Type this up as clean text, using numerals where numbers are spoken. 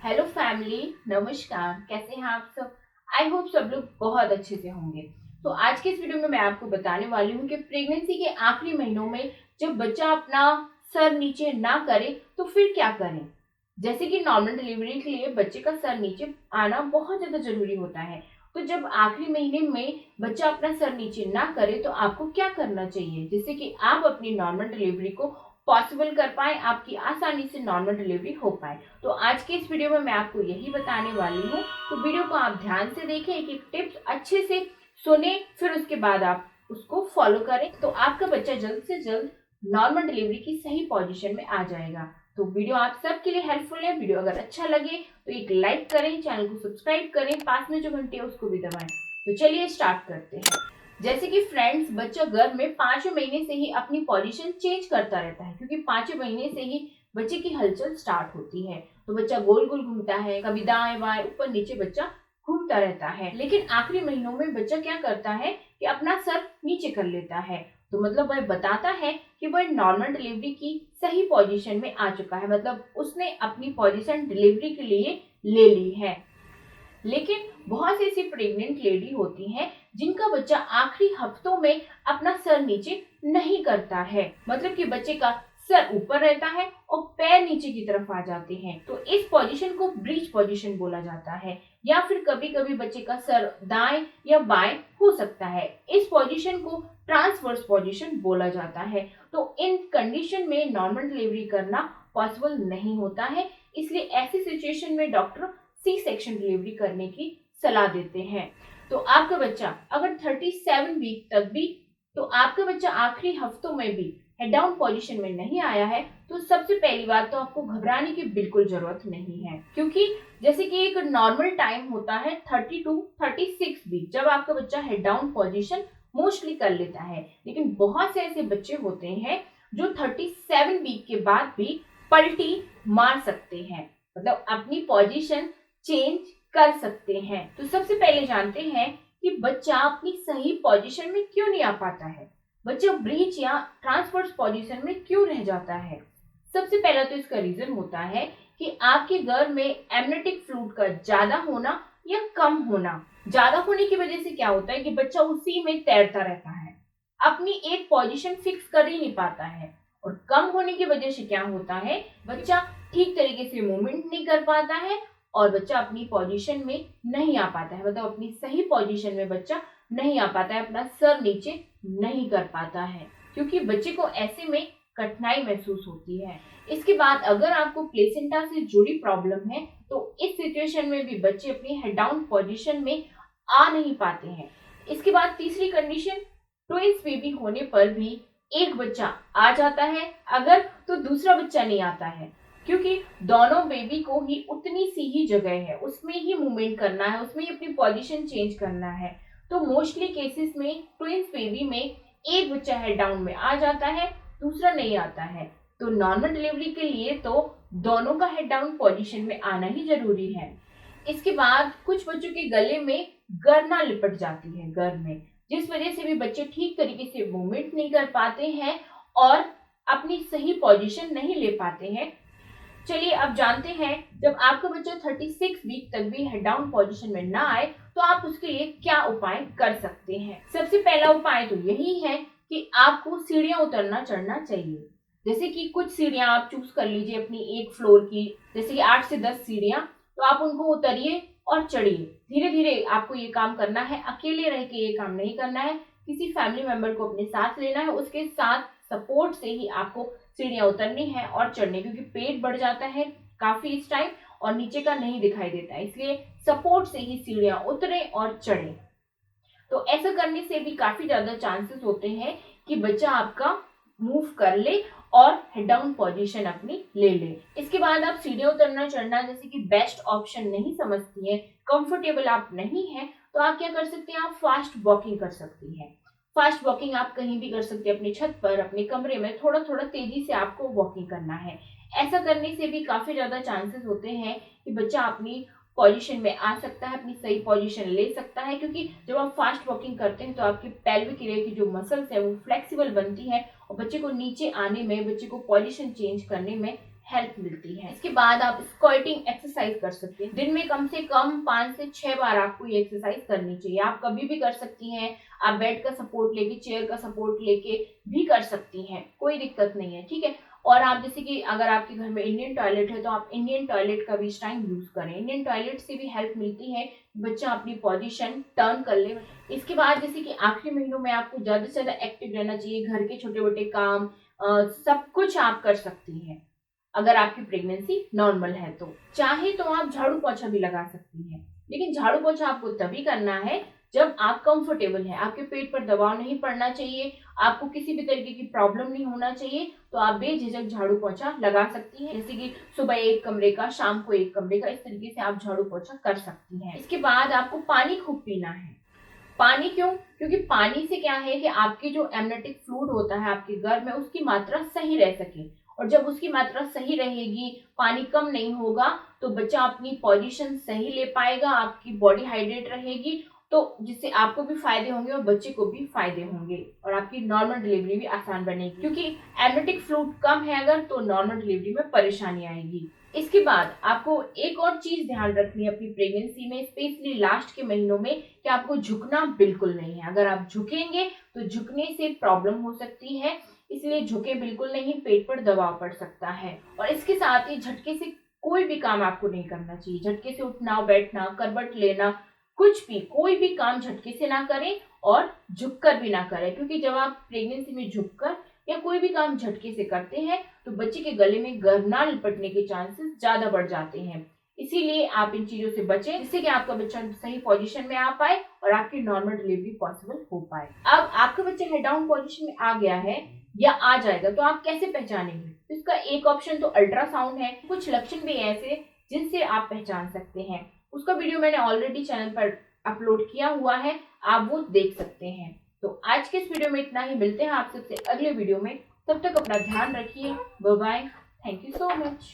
Hello family, नमस्कार। कैसे हैं आप सब? आई होप सब लोग बहुत अच्छे से होंगे। तो आज के इस वीडियो में मैं आपको बताने वाली हूँ कि प्रेगनेंसी के आखिरी महीनों में जब बच्चा अपना सर नीचे ना करे तो फिर क्या करें। जैसे कि नॉर्मल डिलीवरी के लिए बच्चे का सर नीचे आना बहुत ज्यादा जरूरी होता है। तो जब आखिरी महीने में बच्चा अपना सर नीचे ना करे तो आपको क्या करना चाहिए जिससे कि आप अपनी नॉर्मल डिलीवरी को पॉसिबल कर पाए, आपकी आसानी से नॉर्मल डिलीवरी हो पाए। तो आज के इस वीडियो में मैं आपको यही बताने वाली हूँ। तो वीडियो को आप ध्यान से देखें, एक एक टिप्स अच्छे से सुने, फिर उसके बाद आप उसको फॉलो करें तो आपका बच्चा जल्द से जल्द नॉर्मल डिलीवरी की सही पोजीशन में आ जाएगा। तो वीडियो आप सबके लिए हेल्पफुल है। वीडियो अगर अच्छा लगे तो एक लाइक करें, चैनल को सब्सक्राइब करें, पास में जो घंटी है उसको भी दबाएं। तो चलिए स्टार्ट करते हैं। जैसे कि फ्रेंड्स, बच्चा गर्भ में 5वें महीने से ही अपनी पोजीशन चेंज करता रहता है, क्योंकि 5वें महीने से ही बच्चे की हलचल स्टार्ट होती है। तो बच्चा गोल गोल घूमता है, कभी दाएं बाएं ऊपर नीचे बच्चा घूमता रहता है। लेकिन आखिरी महीनों में बच्चा क्या करता है कि अपना सर नीचे कर लेता है। तो मतलब वह बताता है कि वह नॉर्मल डिलीवरी की सही पोजीशन में आ चुका है, मतलब उसने अपनी पोजीशन डिलीवरी के लिए ले ली है। लेकिन बहुत सी ऐसी प्रेग्नेंट लेडी होती हैं जिनका बच्चा आखिरी हफ्तों में अपना सर नीचे नहीं करता है, मतलब कि बच्चे का सर ऊपर रहता है और पैर नीचे की तरफ आ जाते हैं। तो इस पोजीशन को ब्रीच पोजीशन बोला जाता है, या फिर कभी कभी बच्चे का सर दाएं या बाएं हो सकता है। इस पोजीशन को ट्रांसवर्स पोजीशन बोला जाता है। तो इन कंडीशन में नॉर्मल डिलीवरी करना पॉसिबल नहीं होता है, इसलिए ऐसी सिचुएशन में डॉक्टर सी सेक्शन डिलीवरी करने की सलाह देते हैं। तो आपका बच्चा अगर 37 वीक तक भी, तो आपका बच्चा आखिरी हफ्तों में भी हेड डाउन पोजीशन में नहीं आया है, तो सबसे पहली बात तो आपको घबराने की बिल्कुल जरूरत नहीं है, क्योंकि जैसे कि एक नॉर्मल टाइम होता है 30 टू 36 वीक जब आपका बच्चा हेड डाउन पोजीशन मोस्टली कर लेता है। लेकिन बहुत से ऐसे बच्चे होते हैं जो 37 वीक के बाद भी पलटी मार सकते हैं, मतलब अपनी पोजीशन चेंज कर सकते हैं। तो सबसे पहले जानते हैं कि बच्चा अपनी सही पोजीशन में क्यों नहीं आ पाता है, बच्चा ब्रीच या ट्रांसवर्स पोजीशन में क्यों रह जाता है। सबसे पहला तो इसका रीजन होता है कि आपके गर्भ में एमनेटिक फ्लूइड का ज्यादा होना या कम होना। ज्यादा होने की वजह से क्या होता है कि बच्चा उसी में तैरता रहता है, अपनी एक पोजीशन फिक्स कर ही नहीं पाता है। और कम होने की वजह से क्या होता है, बच्चा ठीक तरीके से मूवमेंट नहीं कर पाता है और बच्चा अपनी पोजीशन में नहीं आ पाता है, मतलब अपनी सही पोजीशन में बच्चा नहीं आ पाता है, अपना सर नीचे नहीं कर पाता है, क्योंकि बच्चे को ऐसे में कठिनाई महसूस होती है। इसके बाद अगर आपको प्लेसेंटा से जुड़ी प्रॉब्लम है तो इस सिचुएशन में भी बच्चे अपनी हेड डाउन पोजीशन में आ नहीं पाते हैं। इसके बाद तीसरी कंडीशन, ट्विंस बेबी होने पर भी एक बच्चा आ जाता है अगर, तो दूसरा बच्चा नहीं आता है, क्योंकि दोनों बेबी को ही उतनी सी ही जगह है, उसमें ही मूवमेंट करना है, उसमें ही अपनी पोजीशन चेंज करना है। तो मोस्टली केसेस में ट्विंस बेबी में एक बच्चा हेड डाउन में आ जाता है, दूसरा नहीं आता है। तो नॉर्मल डिलीवरी के लिए तो दोनों का हेड डाउन पोजीशन में आना ही जरूरी है। इसके बाद कुछ बच्चों के गले में गर्ना लिपट जाती है गर्भ में, जिस वजह से भी बच्चे ठीक तरीके से मूवमेंट नहीं कर पाते हैं और अपनी सही पोजीशन नहीं ले पाते हैं। चलिए अब जानते हैं, जब आपका बच्चा 36 वीक तक भी हेड डाउन पोजीशन में ना आए तो आप उसके लिए क्या उपाय कर सकते हैं। सबसे पहला उपाय तो यही है कि आपको सीढ़ियां उतरना चढ़ना चाहिए। जैसे कि कुछ सीढ़ियां आप चूज कर लीजिए अपनी एक फ्लोर की, जैसे कि 8 से 10 सीढ़ियां, तो आप उनको उतरिए और चढ़िए। धीरे धीरे आपको ये काम करना है, अकेले रह के ये काम नहीं करना है, किसी फैमिली मेंबर को अपने साथ लेना है, उसके साथ सपोर्ट से ही आपको सीढ़ियां उतरनी है और चढ़नी, क्योंकि पेट बढ़ जाता है काफी इस टाइम और नीचे का नहीं दिखाई देता है, इसलिए सपोर्ट से ही सीढ़ियां उतरे और चढ़े। तो ऐसा करने से भी काफी ज्यादा चांसेस होते हैं कि बच्चा आपका मूव कर ले और हेड डाउन पोजीशन अपनी ले ले। इसके बाद आप सीढ़ियां उतरना चढ़ना जैसे कि बेस्ट ऑप्शन नहीं समझती हैं, कंफर्टेबल आप नहीं है, तो आप क्या कर सकते हैं, आप फास्ट वॉकिंग कर सकती हैं। फास्ट वॉकिंग आप कहीं भी कर सकते हैं, अपने छत पर, अपने कमरे में थोड़ा थोड़ा तेजी से आपको वॉकिंग करना है। ऐसा करने से भी काफी ज्यादा चांसेस होते हैं कि बच्चा अपनी पोजीशन में आ सकता है, अपनी सही पोजीशन ले सकता है, क्योंकि जब आप फास्ट वॉकिंग करते हैं तो आपकी पेल्विक एरिया की जो मसल्स है वो फ्लेक्सिबल बनती है और बच्चे को नीचे आने में, बच्चे को पोजीशन चेंज करने में हेल्प मिलती है। इसके बाद आप स्क्वाटिंग एक्सरसाइज कर सकते हैं। दिन में कम से कम 5 से 6 बार आपको ये एक्सरसाइज करनी चाहिए। आप कभी भी कर सकती हैं। आप बेड का सपोर्ट लेके, चेयर का सपोर्ट लेके भी कर सकती हैं, कोई दिक्कत नहीं है, ठीक है। और आप जैसे कि अगर आपके घर में इंडियन टॉयलेट है तो आप इंडियन टॉयलेट का भी इस टाइम यूज करें। इंडियन टॉयलेट से भी हेल्प मिलती है, बच्चा अपनी पोजीशन टर्न कर ले। इसके बाद जैसे कि आखिरी महीनों में आपको ज्यादा से ज्यादा एक्टिव रहना चाहिए। घर के छोटे मोटे काम सब कुछ आप कर सकती हैं। अगर आपकी प्रेगनेंसी नॉर्मल है तो चाहे तो आप झाड़ू पोछा भी लगा सकती हैं, लेकिन झाड़ू पोछा आपको तभी करना है जब आप कंफर्टेबल हैं। आपके पेट पर दबाव नहीं पड़ना चाहिए, आपको किसी भी तरीके की प्रॉब्लम नहीं होना चाहिए, तो आप बेझिझक झाड़ू पोछा लगा सकती हैं। जैसे कि सुबह एक कमरे का, शाम को एक कमरे का, इस तरीके से आप झाड़ू पोछा कर सकती हैं। इसके बाद आपको पानी खूब पीना है। पानी क्यों? क्योंकि पानी से क्या है कि आपकी जो एमनेटिक फ्लूइड होता है आपके गर्भ में, उसकी मात्रा सही रह सके। और जब उसकी मात्रा सही रहेगी, पानी कम नहीं होगा, तो बच्चा अपनी पोजीशन सही ले पाएगा, आपकी बॉडी हाइड्रेट रहेगी, तो जिससे आपको भी फायदे होंगे और बच्चे को भी फायदे होंगे और आपकी नॉर्मल डिलीवरी भी आसान बनेगी। क्योंकि एमनेटिक फ्लूइड कम है अगर, तो नॉर्मल डिलीवरी में परेशानी आएगी। इसके बाद आपको एक और चीज ध्यान रखनी है अपनी प्रेगनेंसी में, स्पेशली लास्ट के महीनों में, कि आपको झुकना बिल्कुल नहीं है। अगर आप झुकेंगे तो झुकने से प्रॉब्लम हो सकती है, इसलिए झुके बिल्कुल नहीं, पेट पर दबाव पड़ सकता है। और इसके साथ ही झटके से कोई भी काम आपको नहीं करना चाहिए। झटके से उठना, बैठना, करवट लेना, कुछ भी, कोई भी काम झटके से ना करें और झुककर भी ना करें। क्योंकि जब आप प्रेगनेंसी में झुककर या कोई भी काम झटके से करते हैं तो बच्चे के गले में गर्भनाल लिपटने के चांसेस ज्यादा बढ़ जाते हैं। इसीलिए आप इन चीजों से बचें, जिससे कि आपका बच्चा सही पोजीशन में आ पाए और आपकी नॉर्मल डिलीवरी पॉसिबल हो पाए। अब आपका बच्चा हेड डाउन पोजीशन में आ गया है या आ जाएगा, तो आप कैसे पहचानेंगे? तो इसका एक ऑप्शन तो अल्ट्रासाउंड है। कुछ लक्षण भी ऐसे जिनसे आप पहचान सकते हैं, उसका वीडियो मैंने ऑलरेडी चैनल पर अपलोड किया हुआ है, आप वो देख सकते हैं। तो आज के इस वीडियो में इतना ही। मिलते हैं आप सबसे अगले वीडियो में, तब तक अपना ध्यान रखिए। Bye bye, thank you so much.